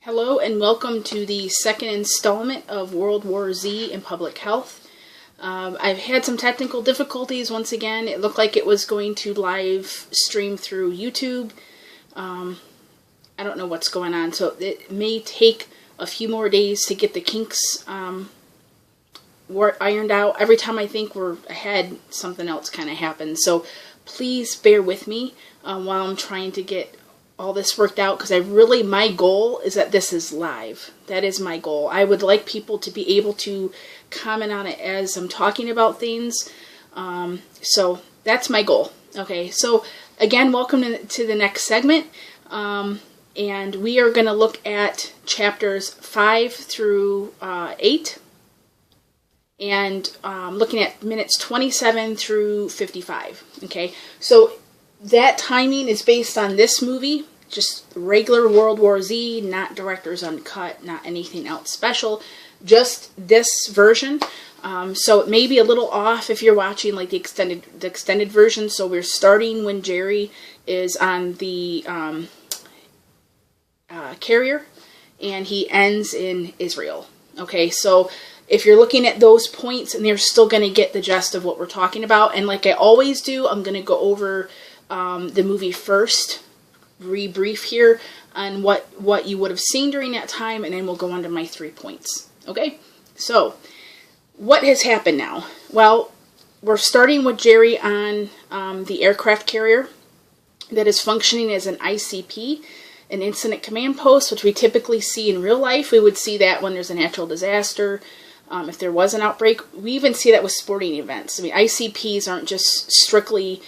Hello and welcome to the second installment of World War Z in Public Health. I've had some technical difficulties once again. It looked like it was going to live stream through YouTube. I don't know what's going on, so it may take a few more days to get the kinks ironed out. Every time I think we're ahead, something else kind of happens. So please bear with me while I'm trying to get all this worked out, because my goal is that this is live. That is my goal. I would like people to be able to comment on it as I'm talking about things. So that's my goal. Okay, so again, welcome to the next segment. And we are going to look at chapters 5 through 8. And looking at minutes 27 through 55. Okay, so that timing is based on this movie, just regular World War Z, not Director's Uncut, not anything else special, just this version. So it may be a little off if you're watching like the extended version. So we're starting when Jerry is on the carrier, and he ends in Israel. Okay, so if you're looking at those points, and you're still going to get the gist of what we're talking about, and like I always do, I'm going to go over the movie first, rebrief here on what you would have seen during that time, and then we'll go on to my 3 points. Okay, so what has happened now? Well, we're starting with Jerry on the aircraft carrier that is functioning as an ICP, an incident command post, which we typically see in real life. We would see that when there's a natural disaster. If there was an outbreak, we even see that with sporting events. I mean, ICPs aren't just strictly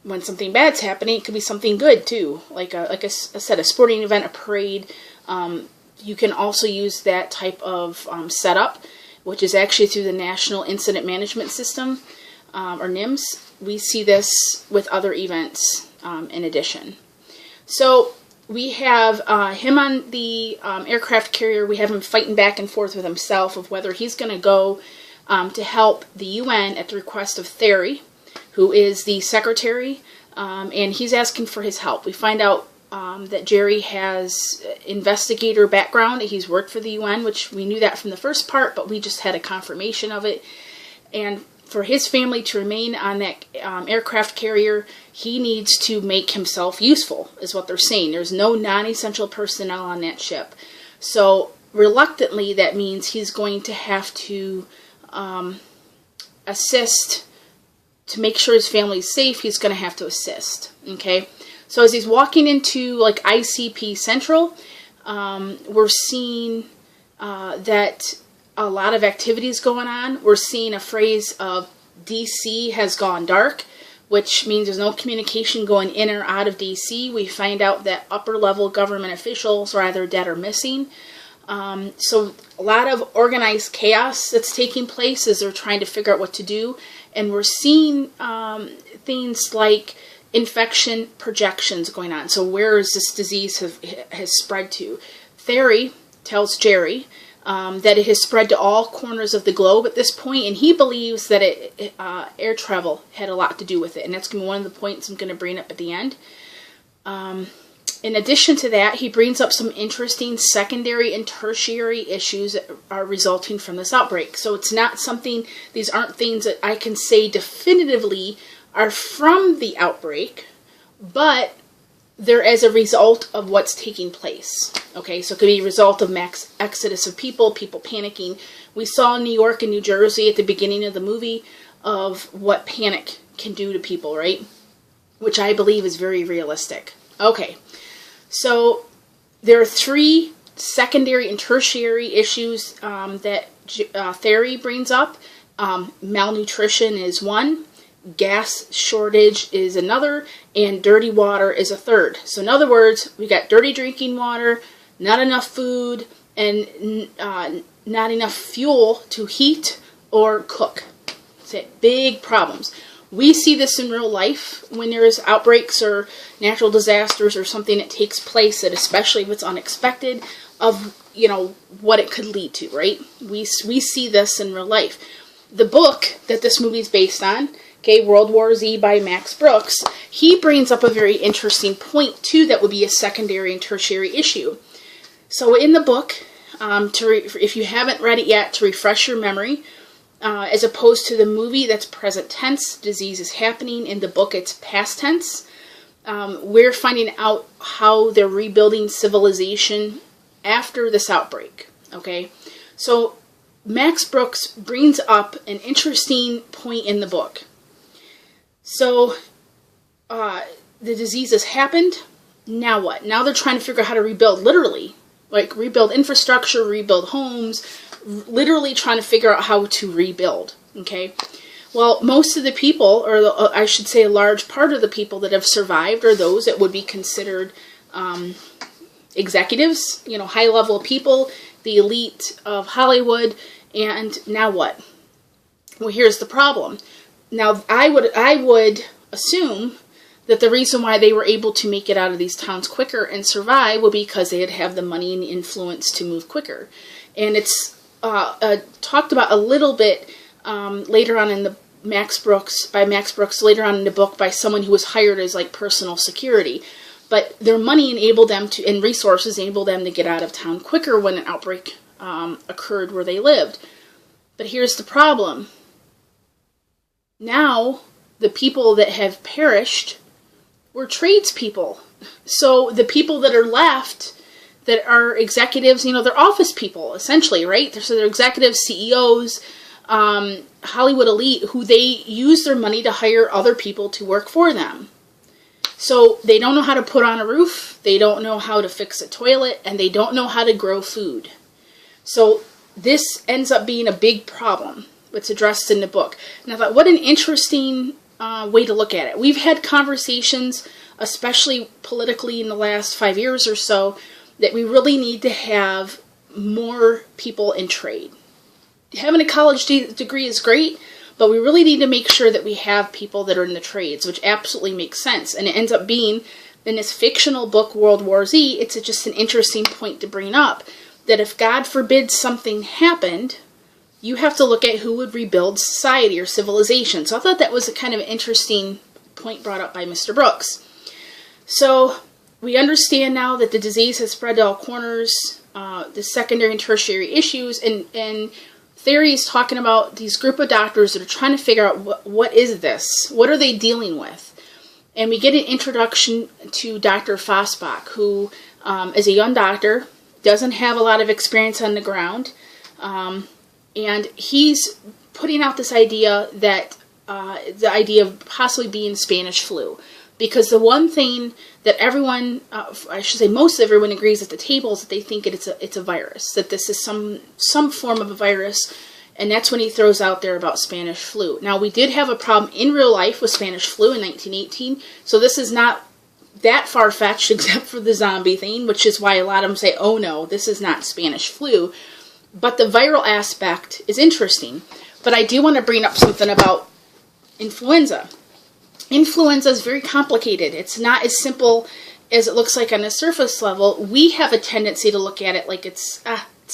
when something bad's happening. It could be something good too, like I said, a sporting event, a parade. You can also use that type of setup, which is actually through the National Incident Management System, or NIMS. We see this with other events in addition. So we have him on the aircraft carrier. We have him fighting back and forth with himself of whether he's going to go to help the UN at the request of Theory, who is the secretary, and he's asking for his help. We find out that Jerry has investigator background. He's worked for the UN, which we knew that from the first part, but we just had a confirmation of it. And for his family to remain on that aircraft carrier, he needs to make himself useful, is what they're saying. There's no non-essential personnel on that ship. So reluctantly, that means he's going to have to assist to make sure his family's safe. He's going to have to assist. Okay, so as he's walking into like ICP Central, we're seeing that a lot of activities going on. We're seeing a phrase of DC has gone dark, which means there's no communication going in or out of DC. We find out that upper level government officials are either dead or missing. So a lot of organized chaos that's taking place as they're trying to figure out what to do. And we're seeing things like infection projections going on. So where is this disease has spread to? Theory tells Jerry that it has spread to all corners of the globe at this point, and he believes that air travel had a lot to do with it, and that's going to be one of the points I'm going to bring up at the end. In addition to that, he brings up some interesting secondary and tertiary issues that are resulting from this outbreak. So it's not something, these aren't things that I can say definitively are from the outbreak, but they're as a result of what's taking place. Okay, so it could be a result of mass exodus of people panicking. We saw in New York and New Jersey at the beginning of the movie of what panic can do to people, right? Which I believe is very realistic. Okay, so there are 3 secondary and tertiary issues that Theory brings up. Malnutrition is one. Gas shortage is another, and dirty water is a third. So in other words, we got dirty drinking water, not enough food, and not enough fuel to heat or cook. That's big problems. We see this in real life when there's outbreaks or natural disasters or something that takes place, that especially if it's unexpected, of what it could lead to, right? We see this in real life. The book that this movie is based on, okay, World War Z by Max Brooks, he brings up a very interesting point too that would be a secondary and tertiary issue. So in the book, if you haven't read it yet, to refresh your memory, as opposed to the movie that's present tense, disease is happening. In the book, it's past tense. We're finding out how they're rebuilding civilization after this outbreak. Okay, so Max Brooks brings up an interesting point in the book. So the disease has happened. Now what? Now they're trying to figure out how to rebuild, literally, like rebuild infrastructure, rebuild homes, literally trying to figure out how to rebuild. Okay, well, most of the people, or I should say a large part of the people that have survived, are those that would be considered executives, you know, high-level people, the elite of Hollywood. And now what? Well, here's the problem. Now, I would assume that the reason why they were able to make it out of these towns quicker and survive would be because they have the money and influence to move quicker. And it's talked about a little bit later on in the Max Brooks later on in the book by someone who was hired as like personal security. But their money enabled them to, and resources enabled them to get out of town quicker when an outbreak occurred where they lived. But here's the problem. Now, the people that have perished were tradespeople. So the people that are left, that are executives, you know, they're office people, essentially, right? So they're executives, CEOs, Hollywood elite, who they use their money to hire other people to work for them. So they don't know how to put on a roof, they don't know how to fix a toilet, and they don't know how to grow food. So this ends up being a big problem that's addressed in the book. And I thought, what an interesting way to look at it. We've had conversations, especially politically in the last 5 years or so, that we really need to have more people in trade. Having a college degree is great, but we really need to make sure that we have people that are in the trades, which absolutely makes sense. And it ends up being, in this fictional book, World War Z, it's just an interesting point to bring up, that if God forbid something happened, you have to look at who would rebuild society or civilization. So I thought that was a kind of interesting point brought up by Mr. Brooks. So we understand now that the disease has spread to all corners, the secondary and tertiary issues, and theories talking about these group of doctors that are trying to figure out what is this? What are they dealing with? And we get an introduction to Dr. Fosbach, who is a young doctor, doesn't have a lot of experience on the ground, and he's putting out this idea that the idea of possibly being Spanish flu. Because the one thing that everyone, I should say most everyone agrees at the table is that they think it's a virus, that this is some form of a virus, and that's when he throws out there about Spanish flu. Now, we did have a problem in real life with Spanish flu in 1918, so this is not that far-fetched except for the zombie thing, which is why a lot of them say, oh no, this is not Spanish flu. But the viral aspect is interesting. But I do want to bring up something about influenza. Influenza is very complicated. It's not as simple as it looks like on the surface level. We have a tendency to look at it like it's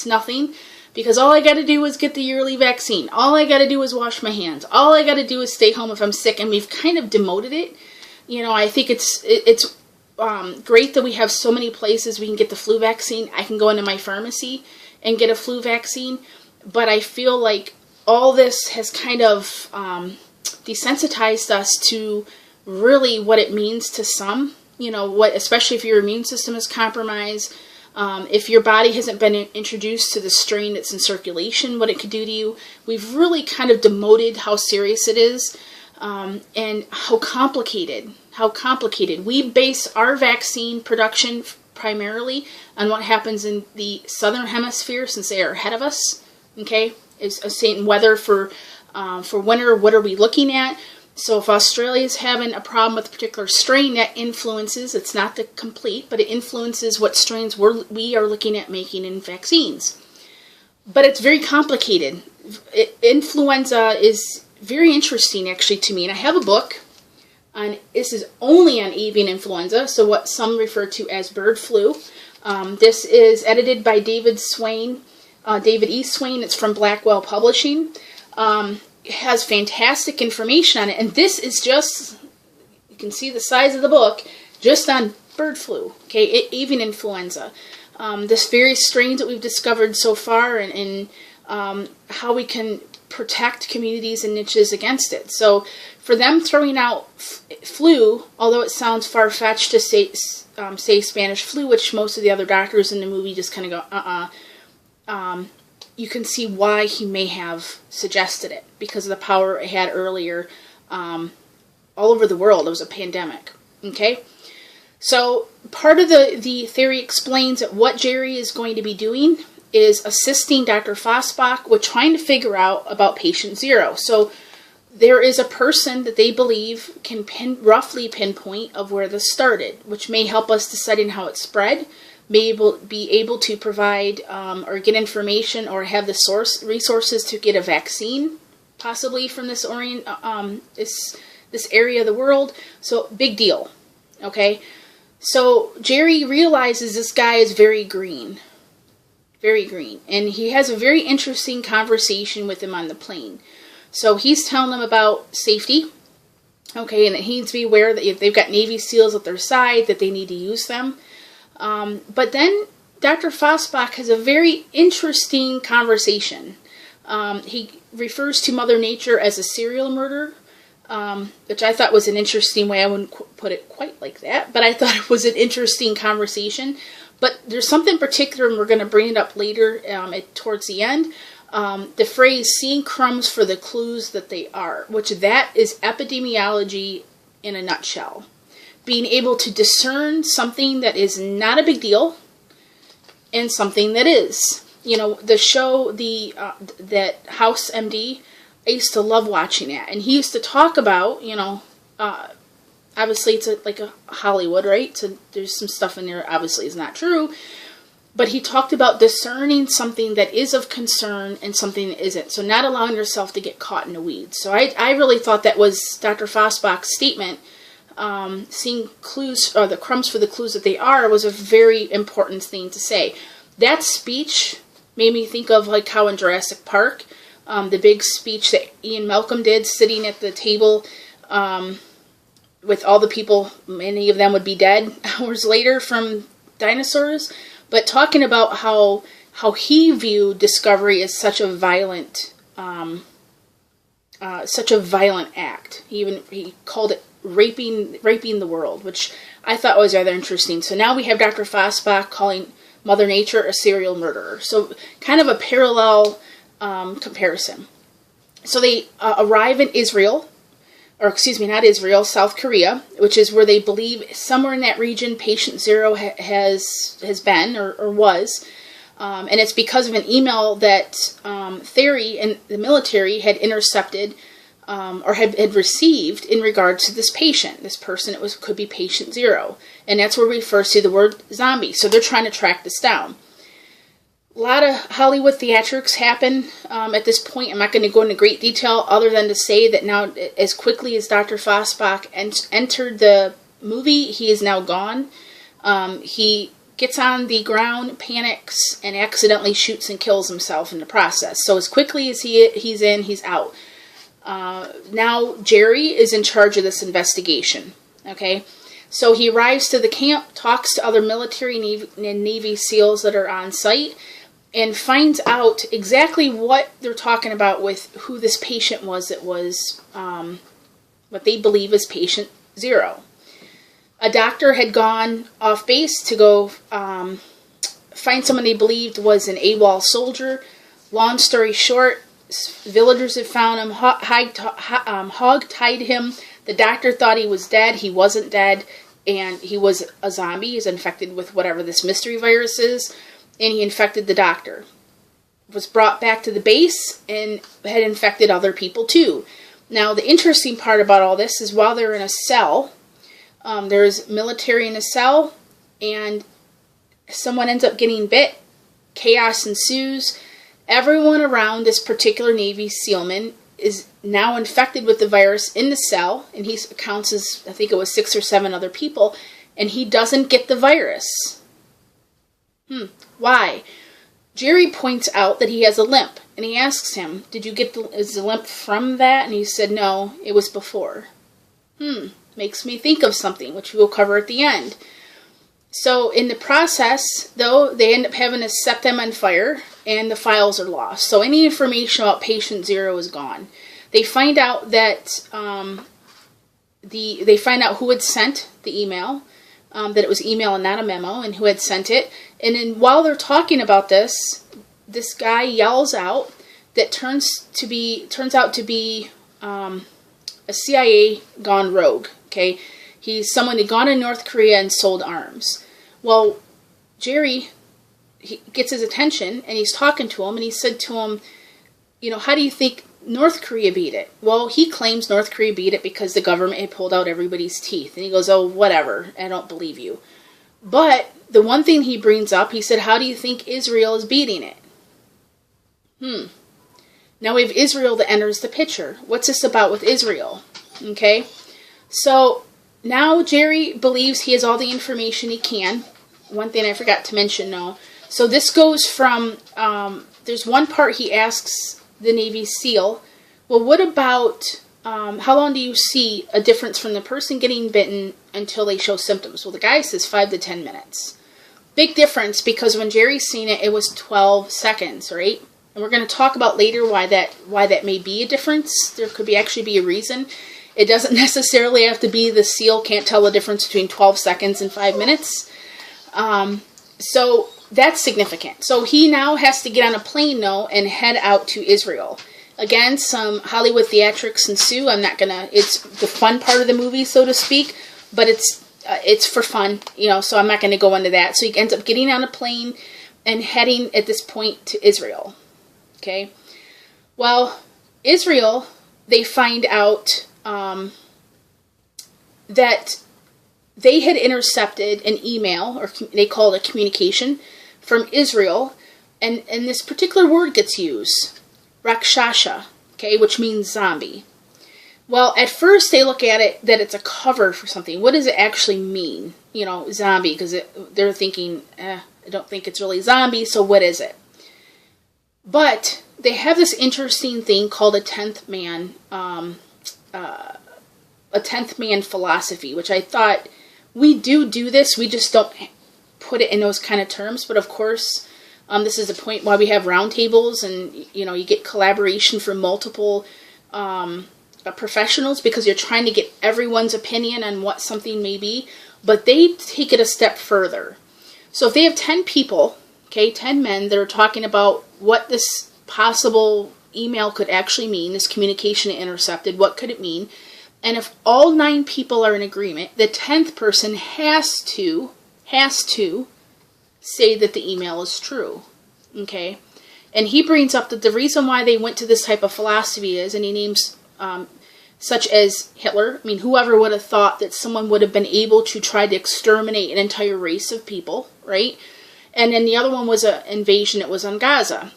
nothing, because all I got to do is get the yearly vaccine. All I got to do is wash my hands. All I got to do is stay home if I'm sick, and we've kind of demoted it. You know, I think it's great that we have so many places we can get the flu vaccine. I can go into my pharmacy and get a flu vaccine, but I feel like all this has kind of desensitized us to really what it means to some, you know, especially if your immune system is compromised, if your body hasn't been introduced to the strain that's in circulation, what it could do to you. We've really kind of demoted how serious it is, and how complicated. We base our vaccine production primarily on what happens in the southern hemisphere, since they are ahead of us, okay? Is saying weather for winter, what are we looking at? So if Australia is having a problem with a particular strain, that influences, it's not the complete, but it influences what strains we are looking at making in vaccines. But it's very complicated. Influenza is very interesting, actually, to me. And I have a book on, this is only on avian influenza, so what some refer to as bird flu. This is edited by David E. Swain. It's from Blackwell Publishing. It has fantastic information on it, and this is just, you can see the size of the book, just on bird flu, okay, even influenza. This various strains that we've discovered so far, and how we can protect communities and niches against it. So for them throwing out flu, although it sounds far-fetched to say Spanish flu, which most of the other doctors in the movie just kind of go, you can see why he may have suggested it, because of the power it had earlier all over the world. It was a pandemic, okay? So part of the theory explains that what Jerry is going to be doing is assisting Dr. Fosbach with trying to figure out about patient 0. So there is a person that they believe can roughly pinpoint of where this started, which may help us deciding how it spread, be able to provide or get information or have the resources to get a vaccine, possibly from this area of the world. So big deal, okay? So Jerry realizes this guy is very green. Very green. And he has a very interesting conversation with him on the plane. So he's telling them about safety, okay, and that he needs to be aware that if they've got Navy SEALs at their side, that they need to use them. But then Dr. Fosbach has a very interesting conversation. He refers to Mother Nature as a serial murderer, which I thought was an interesting way. I wouldn't put it quite like that, but I thought it was an interesting conversation. But there's something particular, and we're going to bring it up later towards the end. The phrase, seeing crumbs for the clues that they are, which that is epidemiology in a nutshell. Being able to discern something that is not a big deal and something that is. You know, the show, that House MD, I used to love watching it. And he used to talk about, you know, obviously it's like a Hollywood, right? So there's some stuff in there obviously is not true. But he talked about discerning something that is of concern and something that isn't. So not allowing yourself to get caught in the weeds. So I really thought that was Dr. Fosbach's statement. Seeing clues, or the crumbs for the clues that they are, was a very important thing to say. That speech made me think of like how in Jurassic Park, the big speech that Ian Malcolm did, sitting at the table with all the people, many of them would be dead hours later from dinosaurs, but talking about how he viewed discovery as such a violent act. He called it raping the world, which I thought was rather interesting. So now we have Dr. Fosbach calling Mother Nature a serial murderer. So kind of a parallel comparison. So they arrive in Israel, or excuse me, not Israel, South Korea, which is where they believe somewhere in that region patient 0 has been or was. And it's because of an email that Theory and the military had intercepted or had received in regards to this patient. This person, could be patient 0. And that's where it refers to the word zombie. So they're trying to track this down. A lot of Hollywood theatrics happen at this point. I'm not going to go into great detail other than to say that now, as quickly as Dr. Fosbach entered the movie, he is now gone. He gets on the ground, panics, and accidentally shoots and kills himself in the process. So as quickly as he's in, he's out. Now Jerry is in charge of this investigation. Okay, so he arrives to the camp, talks to other military and Navy SEALs that are on site, and finds out exactly what they're talking about with who this patient was that was what they believe is patient 0. A doctor had gone off base to go find someone they believed was an AWOL soldier. Long story short, villagers had found him, hog-tied him. The doctor thought he was dead. He wasn't dead, and he was a zombie. He was infected with whatever this mystery virus is, and he infected the doctor. Was brought back to the base and had infected other people too. Now, the interesting part about all this is while they're in a cell, there's military in a cell, and someone ends up getting bit. Chaos ensues. Everyone around this particular Navy SEALman is now infected with the virus in the cell, and he counts as, I think it was 6 or 7 other people, and he doesn't get the virus. Why? Jerry points out that he has a limp, and he asks him, did you get the limp from that? And he said, no, it was before. Makes me think of something, which we'll cover at the end. So in the process, though, they end up having to set them on fire, and the files are lost. So any information about patient 0 is gone. They find out that they find out who had sent the email, that it was email and not a memo, and who had sent it. And then while they're talking about this, this guy yells out that turns out to be a CIA gone rogue. Okay, he's someone who had gone to North Korea and sold arms. Well, Jerry, he gets his attention, and he's talking to him, and he said to him, you know, how do you think North Korea beat it? Well, he claims North Korea beat it because the government had pulled out everybody's teeth. And he goes, oh, whatever, I don't believe you. But the one thing he brings up, he said, how do you think Israel is beating it? Now we have Israel that enters the picture. What's this about with Israel? Okay, so now Jerry believes he has all the information he can. One thing I forgot to mention, though. So this goes from, there's one part he asks the Navy SEAL, well, what about, how long do you see a difference from the person getting bitten until they show symptoms? Well, the guy says 5 to 10 minutes. Big difference, because when Jerry's seen it, it was 12 seconds, right? And we're going to talk about later why that may be a difference. There could actually be a reason. It doesn't necessarily have to be the SEAL can't tell the difference between 12 seconds and 5 minutes. So that's significant. So he now has to get on a plane, though, and head out to Israel. Again, some Hollywood theatrics ensue. It's the fun part of the movie, so to speak, but it's for fun, you know, so I'm not going to go into that. So he ends up getting on a plane and heading at this point to Israel. Okay. Well, Israel, they find out that they had intercepted an email, or they call it a communication, from Israel, and this particular word gets used, rakshasha, okay, which means zombie. Well, at first they look at it that it's a cover for something. What does it actually mean? You know, zombie, because they're thinking, I don't think it's really zombie, so what is it? But they have this interesting thing called a 10th man, a 10th man philosophy, which I thought we do this, we just don't put it in those kind of terms. But of course, this is a point why we have roundtables, and you know, you get collaboration from multiple professionals, because you're trying to get everyone's opinion on what something may be. But they take it a step further. So if they have 10 people, okay, 10 men that are talking about what this possible email could actually mean, this communication intercepted, what could it mean? And if all 9 people are in agreement, the 10th person has to say that the email is true. Okay? And he brings up that the reason why they went to this type of philosophy is, and he names such as Hitler. I mean, whoever would have thought that someone would have been able to try to exterminate an entire race of people, right? And then the other one was an invasion that was on Gaza.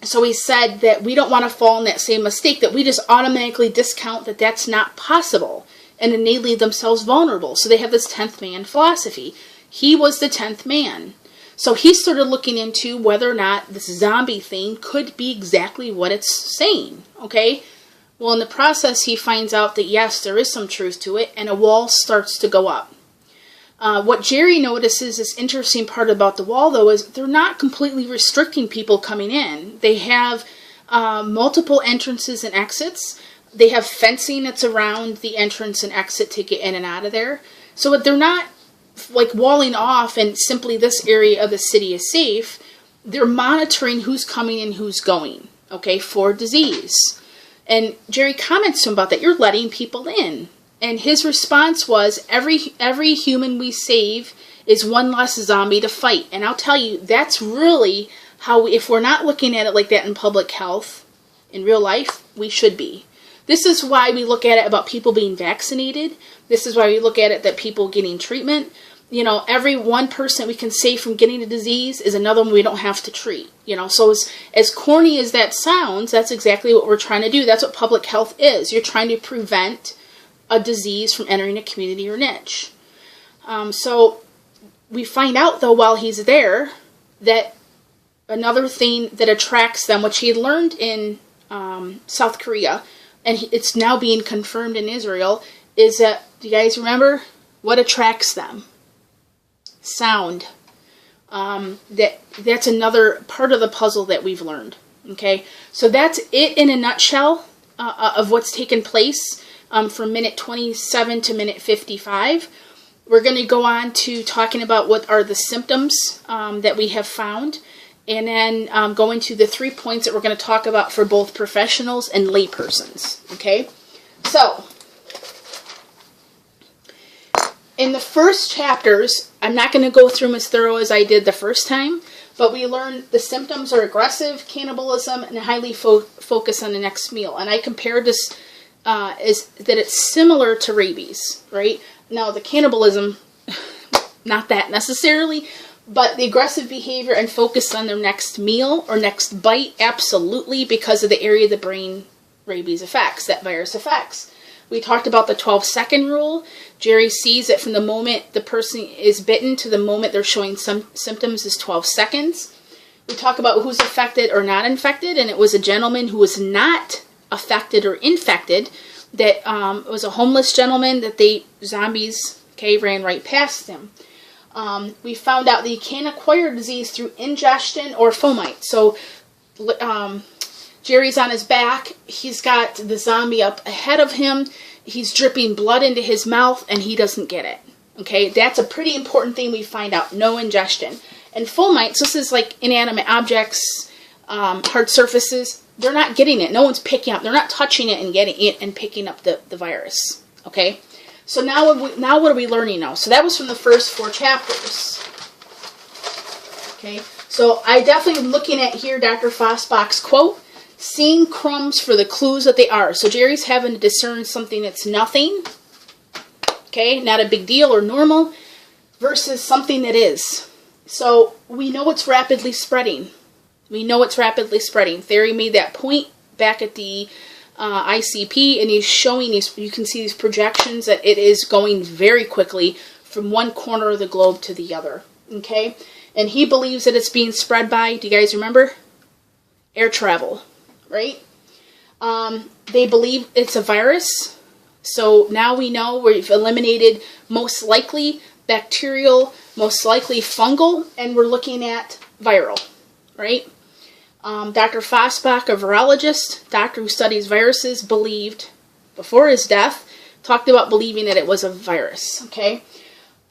So he said that we don't want to fall in that same mistake, that we just automatically discount that that's not possible, and then they leave themselves vulnerable. So they have this 10th man philosophy. He was the 10th man. So he started looking into whether or not this zombie thing could be exactly what it's saying, okay? Well, in the process, he finds out that yes, there is some truth to it, and a wall starts to go up. What Jerry notices, this interesting part about the wall, though, is they're not completely restricting people coming in. They have multiple entrances and exits. They have fencing that's around the entrance and exit to get in and out of there. So they're not like walling off and simply this area of the city is safe. They're monitoring who's coming and who's going, okay, for disease. And Jerry comments to him about that. You're letting people in. And his response was, every human we save is one less zombie to fight. And I'll tell you, that's really how, if we're not looking at it like that in public health, in real life, we should be. This is why we look at it about people being vaccinated. This is why we look at it that people getting treatment. You know, every one person we can save from getting a disease is another one we don't have to treat. You know, so as corny as that sounds, that's exactly what we're trying to do. That's what public health is. You're trying to prevent a disease from entering a community or niche. So we find out, though, while he's there, that another thing that attracts them, which he had learned in South Korea, and it's now being confirmed in Israel, is that, do you guys remember what attracts them? sound. That's another part of the puzzle that we've learned. Okay, so that's it in a nutshell of what's taken place from minute 27 to minute 55. We're going to go on to talking about what are the symptoms that we have found, and then go into the 3 points that we're going to talk about for both professionals and laypersons. Okay, so in the first chapters, I'm not going to go through them as thorough as I did the first time, but we learned the symptoms are aggressive, cannibalism, and highly focus on the next meal. And I compared this is that it's similar to rabies, right? Now, the cannibalism, not that necessarily, but the aggressive behavior and focus on their next meal or next bite, absolutely, because of the area of the brain rabies affects, that virus affects. We talked about the 12-second rule. Jerry sees that from the moment the person is bitten to the moment they're showing some symptoms is 12 seconds. We talk about who's affected or not infected, and it was a gentleman who was not affected or infected. That was a homeless gentleman that zombies ran right past him. We found out that you can acquire disease through ingestion or fomite. So Jerry's on his back. He's got the zombie up ahead of him. He's dripping blood into his mouth, and he doesn't get it. Okay, that's a pretty important thing we find out. No ingestion. And fomites, this is like inanimate objects, hard surfaces. They're not getting it. No one's picking up. They're not touching it and getting it and picking up the virus. Okay, so now what are we learning now? So that was from the first 4 chapters. Okay, so I definitely am looking at here Dr. Fosbach's quote. Seeing crumbs for the clues that they are. So Jerry's having to discern something that's nothing, okay, not a big deal or normal, versus something that is. So we know it's rapidly spreading. We know it's rapidly spreading. Theory made that point back at the ICP, and he's showing these, you can see these projections that it is going very quickly from one corner of the globe to the other, okay? And he believes that it's being spread by, do you guys remember? Air travel. Right? They believe it's a virus. So now we know we've eliminated most likely bacterial, most likely fungal, and we're looking at viral. Right? Dr. Fosbach, a virologist, doctor who studies viruses, believed, before his death, talked about believing that it was a virus. Okay?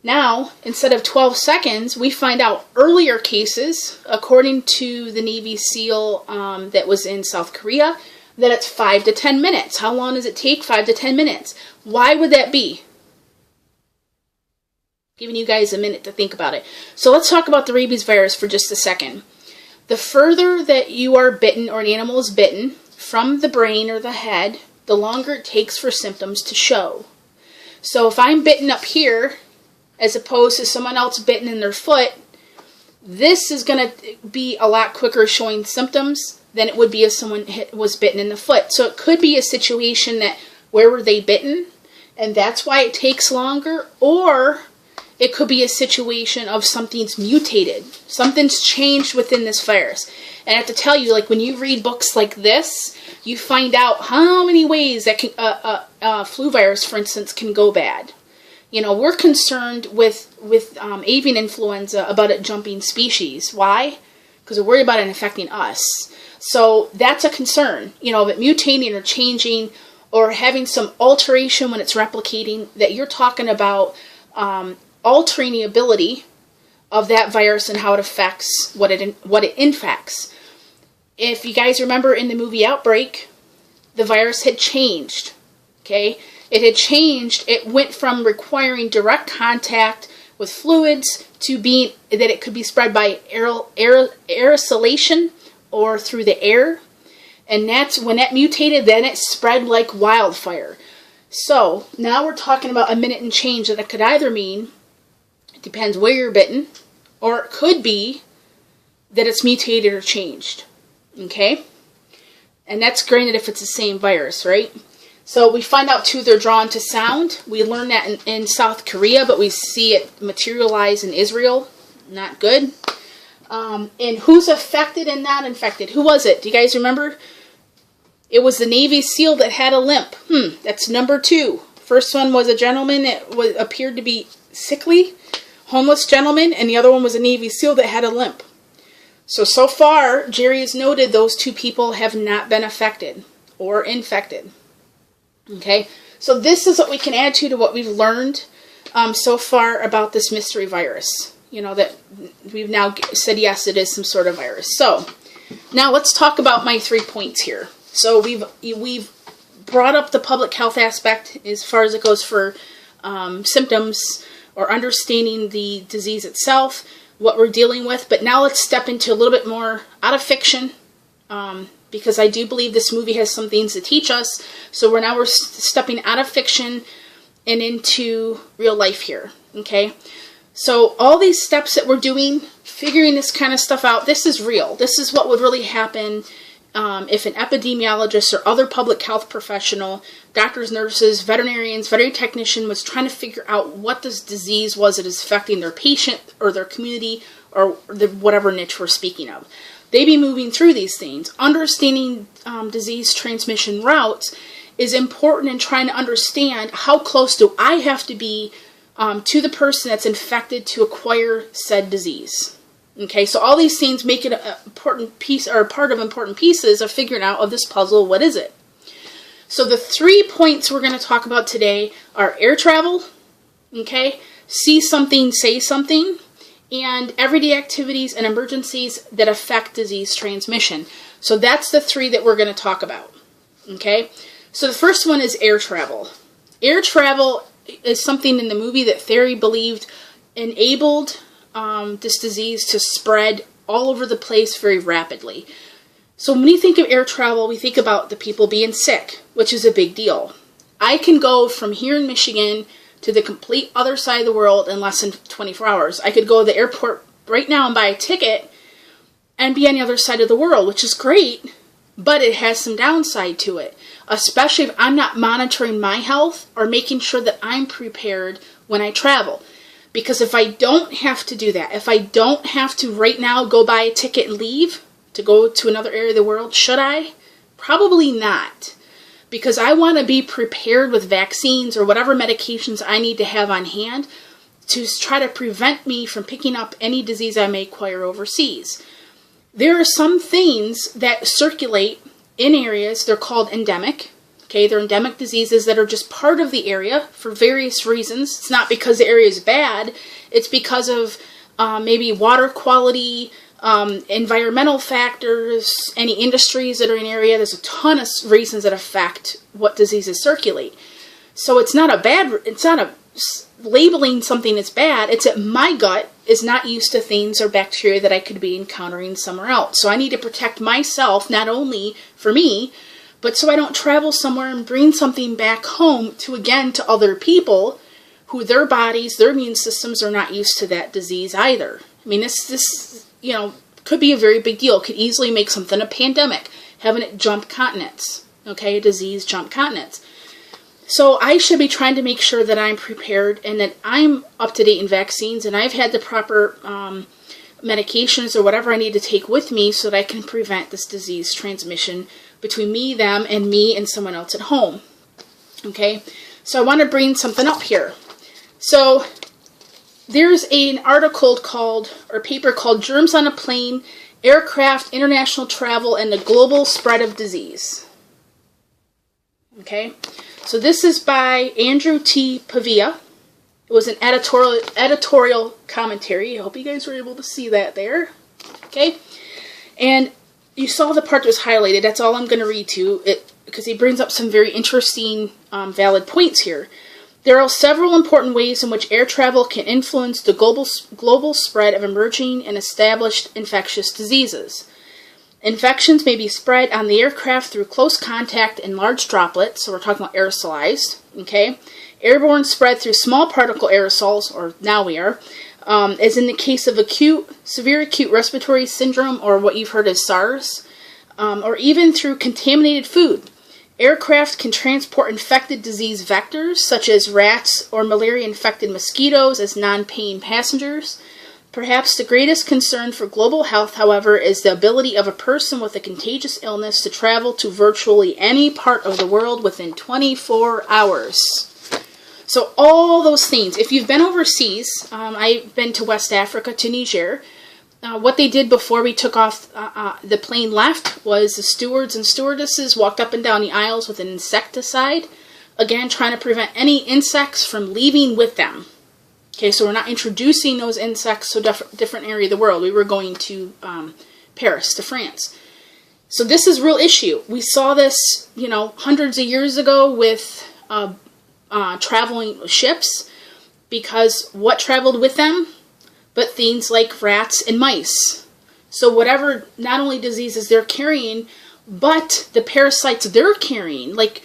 Now, instead of 12 seconds, we find out earlier cases, according to the Navy SEAL that was in South Korea, that it's 5 to 10 minutes. How long does it take? 5 to 10 minutes. Why would that be? Giving you guys a minute to think about it. So let's talk about the rabies virus for just a second. The further that you are bitten or an animal is bitten from the brain or the head, the longer it takes for symptoms to show. So if I'm bitten up here, as opposed to someone else bitten in their foot, this is going to be a lot quicker showing symptoms than it would be if someone was bitten in the foot. So it could be a situation that, where were they bitten? And that's why it takes longer. Or it could be a situation of something's mutated. Something's changed within this virus. And I have to tell you, like when you read books like this, you find out how many ways that flu virus, for instance, can go bad. You know, we're concerned with avian influenza about it jumping species. Why? Because we're worried about it affecting us. So that's a concern, you know, of it mutating or changing or having some alteration when it's replicating, that you're talking about altering the ability of that virus and how it affects what it infects. If you guys remember in the movie Outbreak, the virus had changed, okay? It had changed. It went from requiring direct contact with fluids to being that it could be spread by aerosolation or through the air. And that's when that mutated, then it spread like wildfire. So now we're talking about a minute and change that it could either mean, it depends where you're bitten, or it could be that it's mutated or changed. Okay? And that's granted if it's the same virus, right? So we find out, too, they're drawn to sound. We learned that in South Korea, but we see it materialize in Israel. Not good. And who's affected and not infected? Who was it? Do you guys remember? It was the Navy SEAL that had a limp. That's number 2. First one was a gentleman that appeared to be sickly homeless gentleman, and the other one was a Navy SEAL that had a limp. So far, Jerry has noted those 2 people have not been affected or infected. Okay, so this is what we can add to what we've learned so far about this mystery virus. You know, that we've now said, yes, it is some sort of virus. So now let's talk about my 3 points here. So we've brought up the public health aspect as far as it goes for symptoms or understanding the disease itself, what we're dealing with. But now let's step into a little bit more out of fiction, because I do believe this movie has some things to teach us. So we're stepping out of fiction and into real life here. Okay. So all these steps that we're doing, figuring this kind of stuff out, this is real. This is what would really happen if an epidemiologist or other public health professional, doctors, nurses, veterinarians, veterinary technician was trying to figure out what this disease was that is affecting their patient or their community or whatever niche we're speaking of. They'd be moving through these things. Understanding disease transmission routes is important in trying to understand how close do I have to be to the person that's infected to acquire said disease. Okay, so all these things make it an important piece, or part of important pieces of figuring out of this puzzle, what is it? So the 3 points we're going to talk about today are air travel, okay, see something, say something, and everyday activities and emergencies that affect disease transmission. So that's the 3 that we're going to talk about, okay? So the first one is air travel. Air travel is something in the movie that Theory believed enabled this disease to spread all over the place very rapidly. So when we think of air travel, we think about the people being sick, which is a big deal. I can go from here in Michigan to the complete other side of the world in less than 24 hours. I could go to the airport right now and buy a ticket and be on the other side of the world, which is great, but it has some downside to it, especially if I'm not monitoring my health or making sure that I'm prepared when I travel. Because if I don't have to do that, if I don't have to right now go buy a ticket and leave to go to another area of the world, should I? Probably not. Because I want to be prepared with vaccines or whatever medications I need to have on hand to try to prevent me from picking up any disease I may acquire overseas. There are some things that circulate in areas, they're called endemic. Okay, they're endemic diseases that are just part of the area for various reasons. It's not because the area is bad. It's because of maybe water quality, environmental factors, any industries that are in the area. There's a ton of reasons that affect what diseases circulate. So it's not labeling something as bad. It's that my gut is not used to things or bacteria that I could be encountering somewhere else. So I need to protect myself, not only for me, but so I don't travel somewhere and bring something back home to other people who their bodies, their immune systems are not used to that disease either. I mean, this could be a very big deal. It could easily make something a pandemic, having it jump continents, okay, a disease jump continents. So I should be trying to make sure that I'm prepared and that I'm up to date in vaccines and I've had the proper medications or whatever I need to take with me so that I can prevent this disease transmission between me, them, and me and someone else at home. Okay, so I want to bring something up here. So there's an article or paper called Germs on a Plane, Aircraft, International Travel, and the Global Spread of Disease. Okay, so this is by Andrew T. Pavia. It was an editorial commentary. I hope you guys were able to see that there. Okay, and you saw the part that was highlighted. That's all I'm going to read to it because he brings up some very interesting, valid points here. There are several important ways in which air travel can influence the global spread of emerging and established infectious diseases. Infections may be spread on the aircraft through close contact in large droplets, so we're talking about aerosolized, okay? Airborne spread through small particle aerosols, or now we are, as in the case of severe acute respiratory syndrome, or what you've heard as SARS, or even through contaminated food. Aircraft can transport infected disease vectors, such as rats or malaria-infected mosquitoes, as non-paying passengers. Perhaps the greatest concern for global health, however, is the ability of a person with a contagious illness to travel to virtually any part of the world within 24 hours. So all those things, if you've been overseas, I've been to West Africa, to Niger. What they did before we took off, the plane left, was the stewards and stewardesses walked up and down the aisles with an insecticide. Again, trying to prevent any insects from leaving with them. Okay, so we're not introducing those insects to a different area of the world. We were going to Paris, to France. So this is a real issue. We saw this, hundreds of years ago with traveling ships, because what traveled with them? But things like rats and mice. So whatever, not only diseases they're carrying, but the parasites they're carrying, like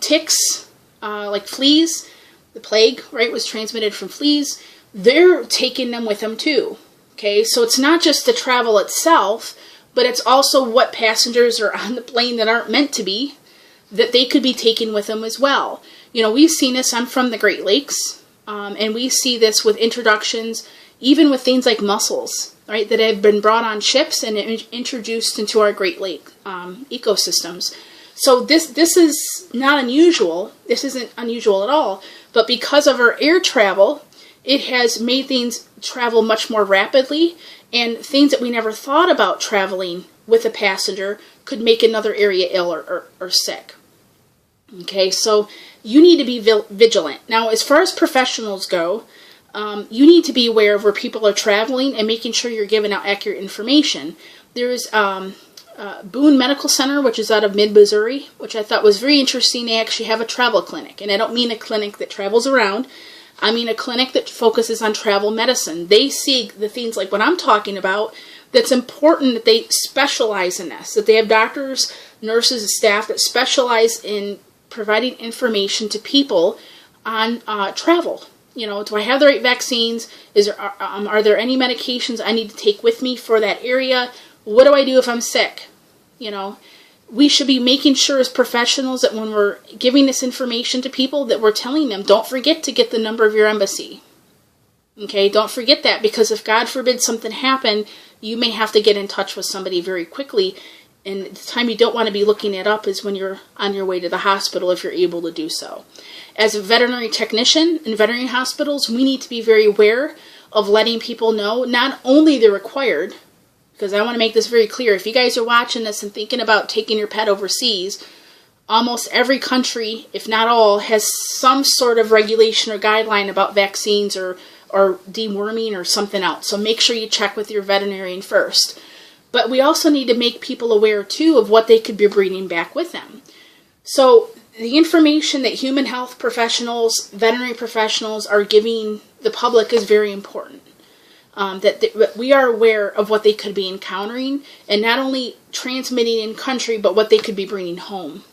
ticks, like fleas, the plague, right, was transmitted from fleas. They're taking them with them too. Okay, so it's not just the travel itself, but it's also what passengers are on the plane that aren't meant to be, that they could be taking with them as well. We've seen this. I'm from the Great Lakes, and we see this with introductions, even with things like mussels, right, that have been brought on ships and introduced into our Great Lake ecosystems. So this is not unusual. This isn't unusual at all. But because of our air travel, it has made things travel much more rapidly, and things that we never thought about traveling with a passenger could make another area ill or sick. Okay, so you need to be vigilant. Now, as far as professionals go, you need to be aware of where people are traveling and making sure you're giving out accurate information. There's Boone Medical Center, which is out of mid-Missouri, which I thought was very interesting. They actually have a travel clinic, and I don't mean a clinic that travels around. I mean a clinic that focuses on travel medicine. They see the things like what I'm talking about. That's important that they specialize in this, that they have doctors, nurses, and staff that specialize in providing information to people on travel. Do I have the right vaccines? Are there any medications I need to take with me for that area? What do I do if I'm sick? We should be making sure as professionals that when we're giving this information to people, that we're telling them, don't forget to get the number of your embassy. Okay, don't forget that, because if God forbid something happen, you may have to get in touch with somebody very quickly. And the time you don't want to be looking it up is when you're on your way to the hospital, if you're able to do so. As a veterinary technician in veterinary hospitals, we need to be very aware of letting people know not only they're required, because I want to make this very clear. If you guys are watching this and thinking about taking your pet overseas, almost every country, if not all, has some sort of regulation or guideline about vaccines or deworming or something else. So make sure you check with your veterinarian first. But we also need to make people aware, too, of what they could be bringing back with them. So the information that human health professionals, veterinary professionals are giving the public is very important. That we are aware of what they could be encountering, and not only transmitting in country, but what they could be bringing home.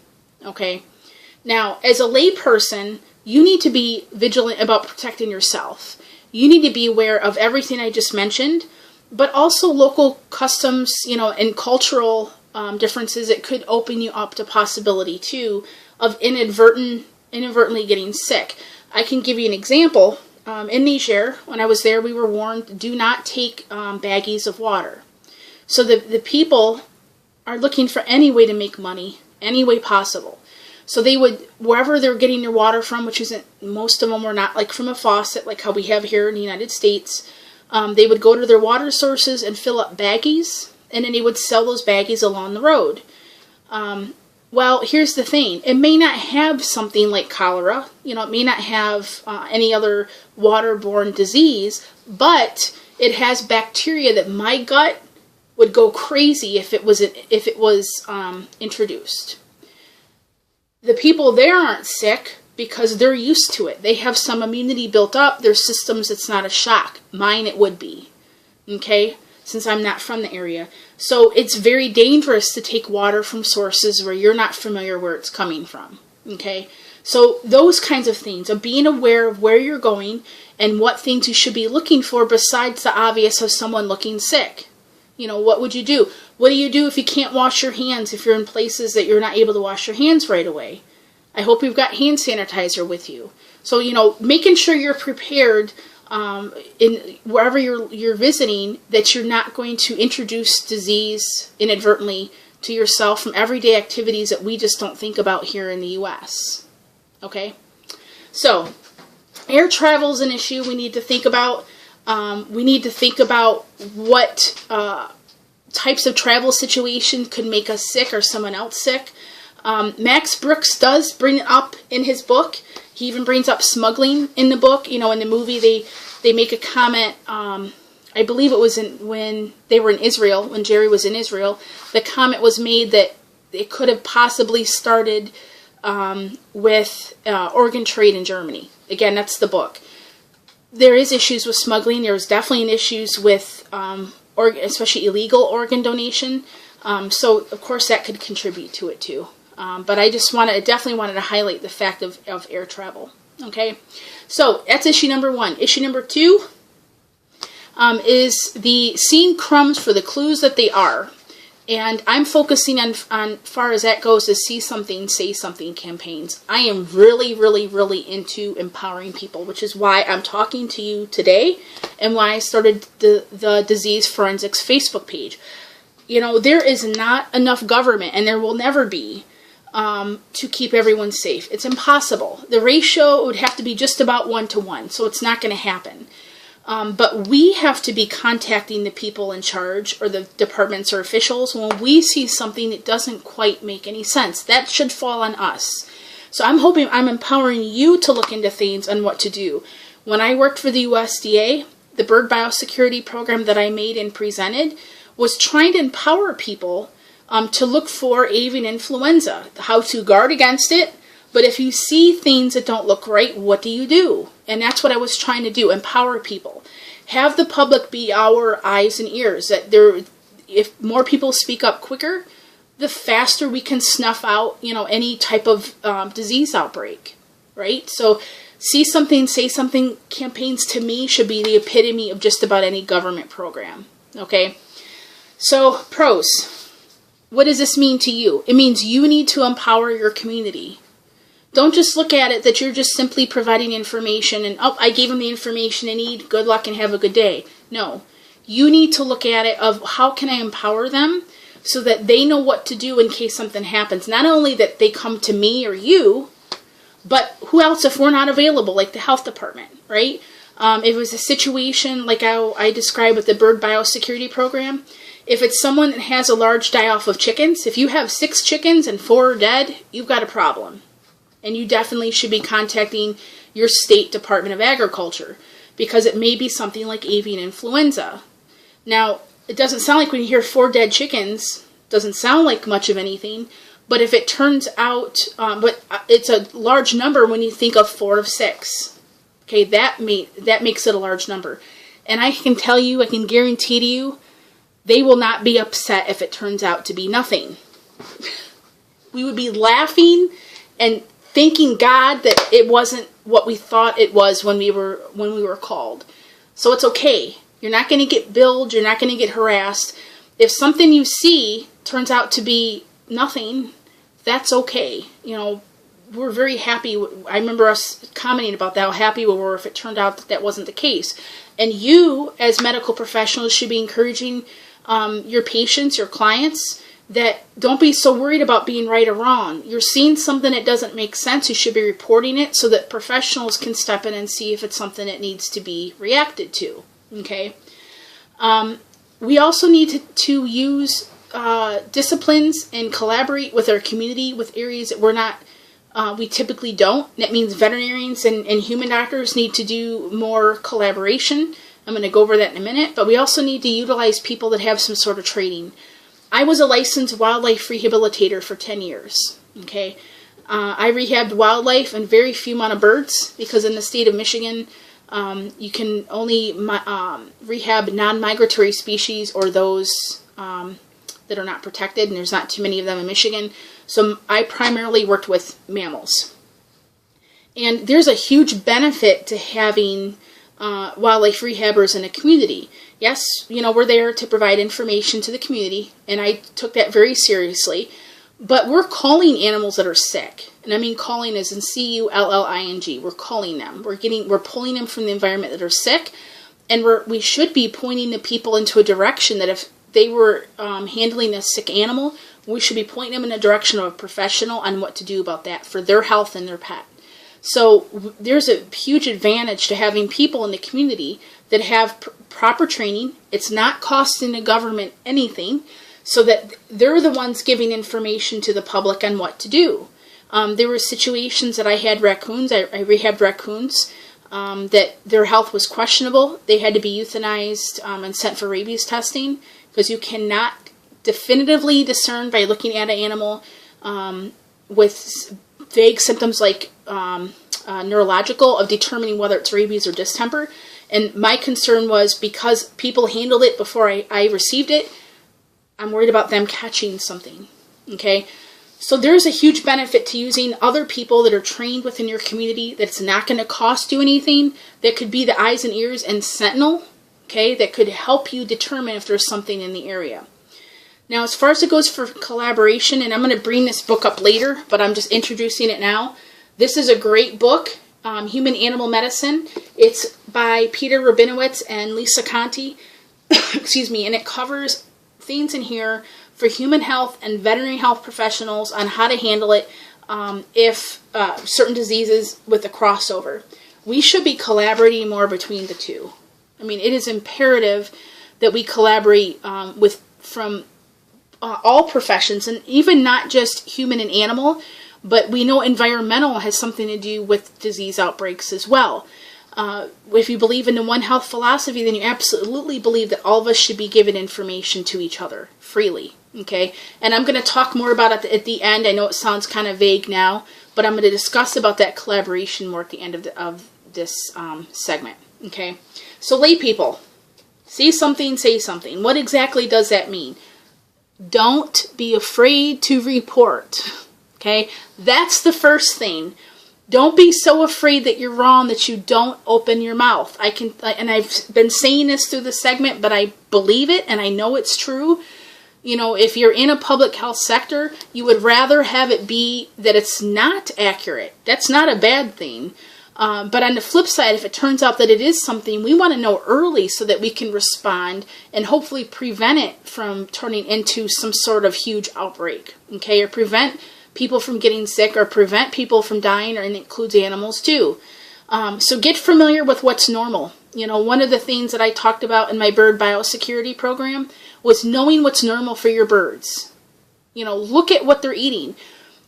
Okay? Now, as a layperson, you need to be vigilant about protecting yourself. You need to be aware of everything I just mentioned, but also local customs, and cultural differences. It could open you up to possibility, too, of inadvertently getting sick. I can give you an example. In Niger, when I was there, we were warned, do not take baggies of water. So the people are looking for any way to make money, any way possible. So they would, wherever they're getting their water from, which isn't, most of them were not like from a faucet, like how we have here in the United States, they would go to their water sources and fill up baggies, and then they would sell those baggies along the road. Well, here's the thing. It may not have something like cholera. It may not have any other waterborne disease, but it has bacteria that my gut would go crazy if it was introduced. The people there aren't sick because they're used to it. They have some immunity built up. Their systems, it's not a shock. Mine, it would be. Okay? Since I'm not from the area. So it's very dangerous to take water from sources where you're not familiar where it's coming from. Okay? So those kinds of things, of being aware of where you're going and what things you should be looking for besides the obvious of someone looking sick. What would you do? What do you do if you can't wash your hands, if you're in places that you're not able to wash your hands right away? I hope you've got hand sanitizer with you. So, making sure you're prepared in wherever you're visiting, that you're not going to introduce disease inadvertently to yourself from everyday activities that we just don't think about here in the U.S. Okay? So, Air travel is an issue we need to think about. We need to think about what types of travel situations could make us sick or someone else sick. Max Brooks does bring it up in his book. He even brings up smuggling in the book. You know, in the movie they make a comment, I believe it was when they were in Israel, when Jerry was in Israel, the comment was made that it could have possibly started with organ trade in Germany. Again, that's the book. There is issues with smuggling. There's definitely issues with especially illegal organ donation. So, of course, that could contribute to it, too. But I definitely wanted to highlight the fact of air travel. Okay? So, that's issue number 1. Issue number 2 is the seeing crumbs for the clues that they are. And I'm focusing on far as that goes, is see something, say something campaigns. I am really, really, really into empowering people, which is why I'm talking to you today and why I started the Disease Forensics Facebook page. You know, there is not enough government, and there will never be, to keep everyone safe. It's impossible. The ratio would have to be just about 1-to-1, so it's not going to happen. But we have to be contacting the people in charge or the departments or officials when we see something that doesn't quite make any sense. That should fall on us. So I'm empowering you to look into things on what to do. When I worked for the USDA, the bird biosecurity program that I made and presented was trying to empower people to look for avian influenza, how to guard against it. But if you see things that don't look right, what do? And that's what I was trying to do, empower people. Have the public be our eyes and ears. If more people speak up quicker, the faster we can snuff out, any type of disease outbreak, right? So see something, say something campaigns to me should be the epitome of just about any government program, okay? So pros, what does this mean to you? It means you need to empower your community. Don't just look at it that you're just simply providing information and, I gave them the information they need, good luck and have a good day. No. You need to look at it of how can I empower them so that they know what to do in case something happens. Not only that they come to me or you, but who else if we're not available, like the health department, right? If it was a situation like I described with the bird biosecurity program, if it's someone that has a large die-off of chickens, if you have 6 chickens and 4 are dead, you've got a problem. And you definitely should be contacting your state Department of Agriculture because it may be something like avian influenza. Now, it doesn't sound like when you hear 4 dead chickens, doesn't sound like much of anything, but if it turns out, but it's a large number when you think of 4 of 6. Okay, that makes it a large number. And I can tell you, I can guarantee to you, they will not be upset if it turns out to be nothing. We would be laughing and thanking God that it wasn't what we thought it was when we were called. So it's okay. You're not going to get billed. You're not going to get harassed. If something you see turns out to be nothing, that's okay. We're very happy. I remember us commenting about that, how happy we were if it turned out that wasn't the case. And you, as medical professionals, should be encouraging your patients, your clients, that don't be so worried about being right or wrong. You're seeing something that doesn't make sense, you should be reporting it so that professionals can step in and see if it's something that needs to be reacted to. Okay? We also need to use disciplines and collaborate with our community with areas that we typically don't. That means veterinarians and human doctors need to do more collaboration. I'm going to go over that in a minute. But we also need to utilize people that have some sort of training. I was a licensed wildlife rehabilitator for 10 years, okay? I rehabbed wildlife and very few amount of birds because in the state of Michigan, you can only rehab non-migratory species or those that are not protected, and there's not too many of them in Michigan. So I primarily worked with mammals. And there's a huge benefit to having wildlife rehabbers in a community. Yes, we're there to provide information to the community, and I took that very seriously, but we're calling animals that are sick. And I mean calling as in C-U-L-L-I-N-G. We're calling them. We're pulling them from the environment that are sick, and we should be pointing the people into a direction that if they were handling a sick animal, we should be pointing them in a direction of a professional on what to do about that for their health and their pet. So there's a huge advantage to having people in the community that have proper training. It's not costing the government anything, so that they're the ones giving information to the public on what to do. There were situations that I had raccoons, I rehabbed raccoons, that their health was questionable. They had to be euthanized and sent for rabies testing, because you cannot definitively discern by looking at an animal with vague symptoms like neurological of determining whether it's rabies or distemper. And my concern was, because people handled it before I received it, I'm worried about them catching something. Okay? So there's a huge benefit to using other people that are trained within your community, that's not going to cost you anything, that could be the eyes and ears and sentinel, okay, that could help you determine if there's something in the area. Now, as far as it goes for collaboration, and I'm going to bring this book up later, but I'm just introducing it now. This is a great book, Human Animal Medicine. It's by Peter Rabinowitz and Lisa Conti, excuse me, and it covers things in here for human health and veterinary health professionals on how to handle it if certain diseases with a crossover. We should be collaborating more between the two. I mean, it is imperative that we collaborate from all professions, and even not just human and animal, but we know environmental has something to do with disease outbreaks as well. If you believe in the One Health philosophy, then you absolutely believe that all of us should be given information to each other freely. Okay, and I'm going to talk more about it at the end. I know it sounds kind of vague now, but I'm going to discuss about that collaboration more at the end of this segment. Okay, so lay people, see something, say something. What exactly does that mean? Don't be afraid to report. Okay, that's the first thing. Don't be so afraid that you're wrong that you don't open your mouth. And I've been saying this through the segment, but I believe it and I know it's true. You know, if you're in a public health sector, you would rather have it be that it's not accurate. That's not a bad thing. But on the flip side, if it turns out that it is something, we want to know early so that we can respond and hopefully prevent it from turning into some sort of huge outbreak. Okay, or prevent people from getting sick, or prevent people from dying, and it includes animals too. So get familiar with what's normal. You know, one of the things that I talked about in my bird biosecurity program was knowing what's normal for your birds. You know, look at what they're eating.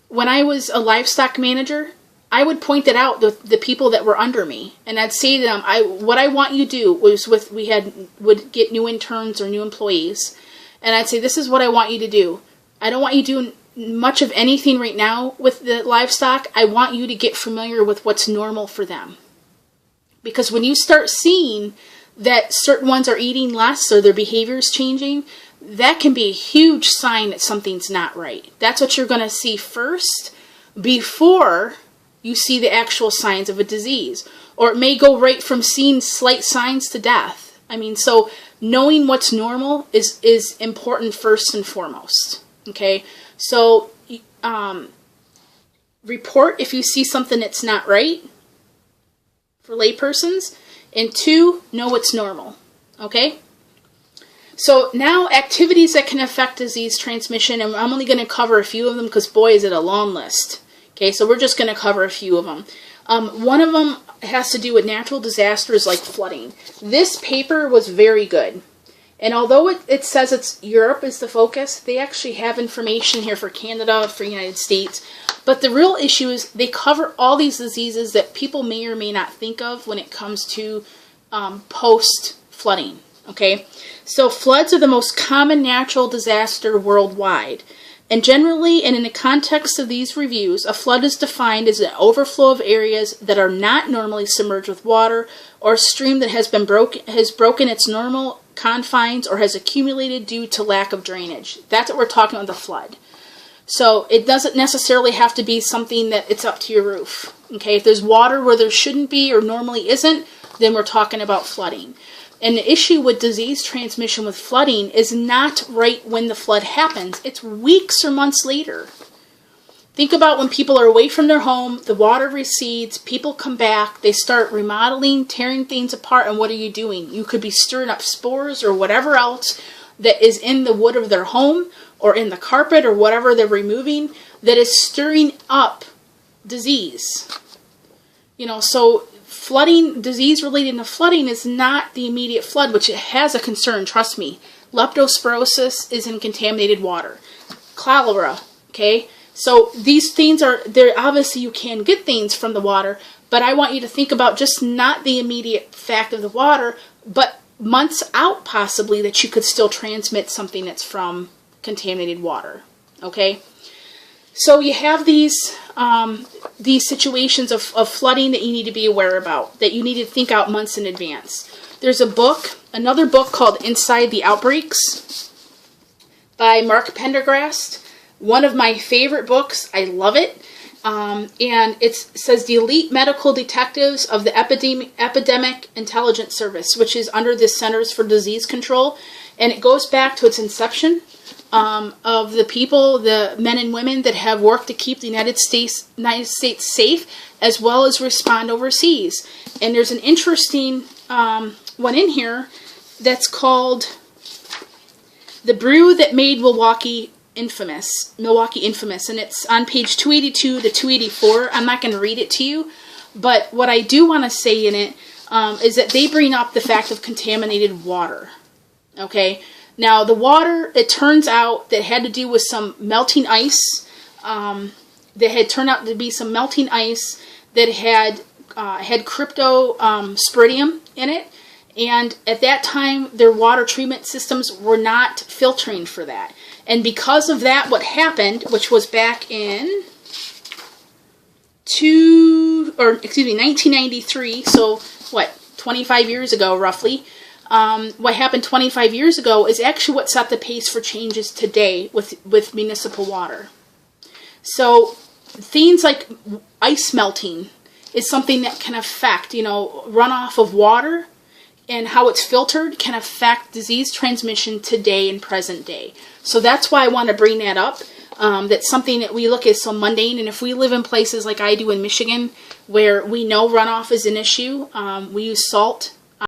When I was a livestock manager, I would point it out to the people that were under me, and I'd say to them, what I want you to do was would get new interns or new employees, and I'd say, this is what I want you to do. I don't want you doing much of anything right now with the livestock. I want you to get familiar with what's normal for them. Because when you start seeing that certain ones are eating less or their behavior is changing, that can be a huge sign that something's not right. That's what you're going to see first before you see the actual signs of a disease. Or it may go right from seeing slight signs to death. I mean, so knowing what's normal is important first and foremost. Okay, so report if you see something that's not right for laypersons, and 2, know what's normal. Okay, so now activities that can affect disease transmission, and I'm only going to cover a few of them because boy is it a long list. Okay, so we're just going to cover a few of them. One of them has to do with natural disasters like flooding. This paper was very good. And although it says it's Europe is the focus, they actually have information here for Canada, for the United States. But the real issue is they cover all these diseases that people may or may not think of when it comes to post-flooding. Okay, so floods are the most common natural disaster worldwide. And generally, and in the context of these reviews, a flood is defined as an overflow of areas that are not normally submerged with water, or a stream that has broken its normal confines or has accumulated due to lack of drainage. That's what we're talking about, the flood. So it doesn't necessarily have to be something that it's up to your roof. Okay, if there's water where there shouldn't be or normally isn't, then we're talking about flooding. And the issue with disease transmission with flooding is not right when the flood happens. It's weeks or months later. Think about when people are away from their home, the water recedes, people come back, they start remodeling, tearing things apart, and what are you doing? You could be stirring up spores or whatever else that is in the wood of their home or in the carpet or whatever they're removing that is stirring up disease. So flooding, disease related to flooding is not the immediate flood, which it has a concern, trust me. Leptospirosis is in contaminated water. Cholera, okay? So these things obviously you can get things from the water, but I want you to think about just not the immediate fact of the water, but months out possibly that you could still transmit something that's from contaminated water, okay? So you have these situations of flooding that you need to be aware about, that you need to think out months in advance. There's another book called Inside the Outbreaks by Marc Pendergrast. One of my favorite books. I love it. And it says the elite medical detectives of the Epidemic Intelligence Service, which is under the Centers for Disease Control. And it goes back to its inception of the people, the men and women that have worked to keep the United States safe, as well as respond overseas. And there's an interesting one in here that's called The Brew That Made Milwaukee Infamous, and it's on page 282 to 284. I'm not going to read it to you, but what I do want to say in it is that they bring up the fact of contaminated water. Okay, now the water, it turns out that had to do with some melting ice. That had turned out to be some melting ice that had cryptosporidium in it. And at that time, their water treatment systems were not filtering for that. And because of that, what happened, which was back in 1993, so 25 years ago, roughly. What happened 25 years ago is actually what set the pace for changes today with municipal water. So things like ice melting is something that can affect, runoff of water, and how it's filtered can affect disease transmission today and present day. So that's why I want to bring that up. That's something that we look at so mundane. And if we live in places like I do in Michigan, where we know runoff is an issue, we use salt